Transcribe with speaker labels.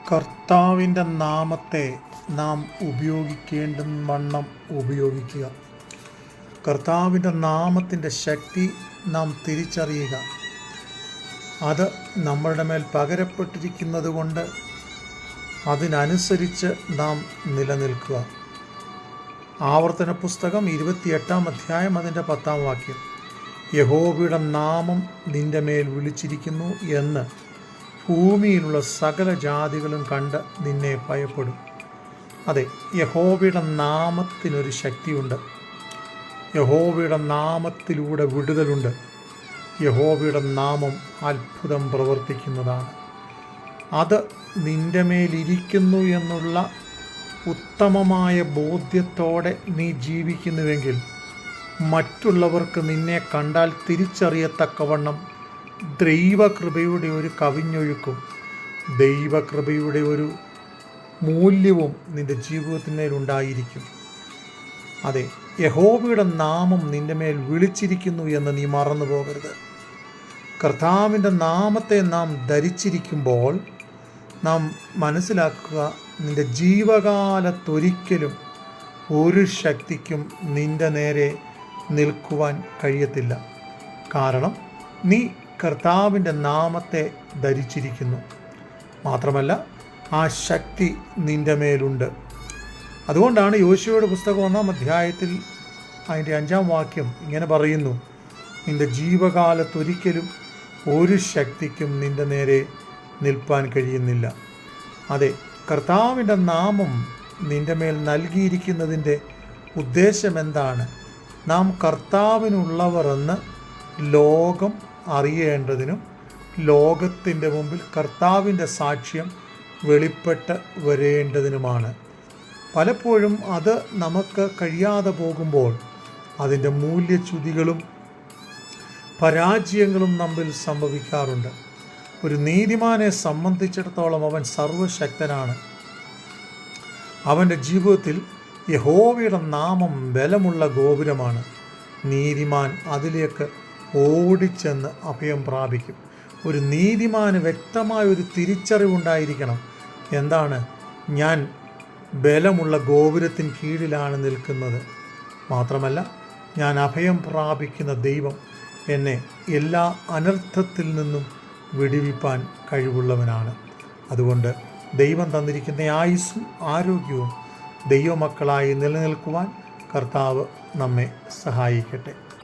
Speaker 1: കർത്താവിൻ്റെ നാമത്തെ നാം ഉപയോഗിക്കേണ്ടുവണ്ണം ഉപയോഗിക്കുക. കർത്താവിൻ്റെ നാമത്തിൻ്റെ ശക്തി നാം തിരിച്ചറിയുക. അത് നമ്മളുടെ മേൽ പകരപ്പെട്ടിരിക്കുന്നത് കൊണ്ട് അതിനനുസരിച്ച് നാം നിലനിൽക്കുക. ആവർത്തന പുസ്തകം 28-ാം അധ്യായം അതിൻ്റെ 10-ാം വാക്യം, യഹോവയുടെ നാമം നിൻ്റെ മേൽ വിളിച്ചിരിക്കുന്നു എന്ന് ഭൂമിയിലുള്ള സകല ജാതികളും കണ്ട് നിന്നെ ഭയപ്പെടും. അതെ, യഹോവയുടെ നാമത്തിനൊരു ശക്തിയുണ്ട്. യഹോവയുടെ നാമത്തിലൂടെ വിടുതലുണ്ട്. യഹോവയുടെ നാമം അത്ഭുതം പ്രവർത്തിക്കുന്നതാണ്. അത് നിൻ്റെ മേലിരിക്കുന്നു എന്നുള്ള ഉത്തമമായ ബോധ്യത്തോടെ നീ ജീവിക്കുന്നുവെങ്കിൽ മറ്റുള്ളവർക്ക് നിന്നെ കണ്ടാൽ തിരിച്ചറിയത്തക്കവണ്ണം ദൈവകൃപയുടെ ഒരു കവിഞ്ഞൊഴുക്കും ദൈവകൃപയുടെ ഒരു മൂല്യവും നിൻ്റെ ജീവിതത്തിന്മേലുണ്ടായിരിക്കും. അതെ, യഹോവയുടെ നാമം നിൻ്റെ മേൽ വിളിച്ചിരിക്കുന്നു എന്ന് നീ മറന്നു പോകരുത്. കർത്താവിൻ്റെ നാമത്തെ നാം ധരിച്ചിരിക്കുമ്പോൾ നാം മനസ്സിലാക്കുക, നിൻ്റെ ജീവകാലത്തൊരിക്കലും ഒരു ശക്തിക്കും നിൻ്റെ നേരെ നിൽക്കുവാൻ കഴിയത്തില്ല. കാരണം നീ കർത്താവിൻ്റെ നാമത്തെ ധരിച്ചിരിക്കുന്നു. മാത്രമല്ല, ആ ശക്തി നിൻ്റെ മേലുണ്ട്. അതുകൊണ്ടാണ് യോശുവയുടെ പുസ്തകം 1-ാം അധ്യായത്തിൽ അതിൻ്റെ 5-ാം വാക്യം ഇങ്ങനെ പറയുന്നു, നിൻ്റെ ജീവകാലത്തൊരിക്കലും ഒരു ശക്തിക്കും നിൻ്റെ നേരെ നിൽപ്പാൻ കഴിയുന്നില്ല. അതെ, കർത്താവിൻ്റെ നാമം നിൻ്റെ മേൽ നൽകിയിരിക്കുന്നതിൻ്റെ ഉദ്ദേശം എന്താണ്? നാം കർത്താവിനുള്ളവർ എന്ന് ലോകം അറിയേണ്ടതിനും ലോകത്തിൻ്റെ മുമ്പിൽ കർത്താവിൻ്റെ സാക്ഷ്യം വെളിപ്പെട്ട് വരേണ്ടതിനുമാണ്. പലപ്പോഴും അത് നമുക്ക് കഴിയാതെ പോകുമ്പോൾ അതിൻ്റെ മൂല്യച്യുതികളും പരാജയങ്ങളും നമ്മിൽ സംഭവിക്കാറുണ്ട്. ഒരു നീതിമാനെ സംബന്ധിച്ചിടത്തോളം അവൻ സർവശക്തനാണ്. അവൻ്റെ ജീവിതത്തിൽ യഹോവയുടെ നാമം ബലമുള്ള ഗോപുരമാണ്. നീതിമാൻ അതിലേക്ക് ഓടിച്ചെന്ന് അഭയം പ്രാപിക്കും. ഒരു നീതിമാന് വ്യക്തമായൊരു തിരിച്ചറിവുണ്ടായിരിക്കണം. എന്താണ്? ഞാൻ ബലമുള്ള ഗോപുരത്തിന് കീഴിലാണ് നിൽക്കുന്നത്. മാത്രമല്ല, ഞാൻ അഭയം പ്രാപിക്കുന്ന ദൈവം എന്നെ എല്ലാ അനർത്ഥത്തിൽ നിന്നും വിടുവിപ്പാൻ കഴിവുള്ളവനാണ്. അതുകൊണ്ട് ദൈവം തന്നിരിക്കുന്ന ആയുസ്സും ആരോഗ്യവും ദൈവമക്കളായി നിലനിൽക്കുവാൻ കർത്താവ് നമ്മെ സഹായിക്കട്ടെ.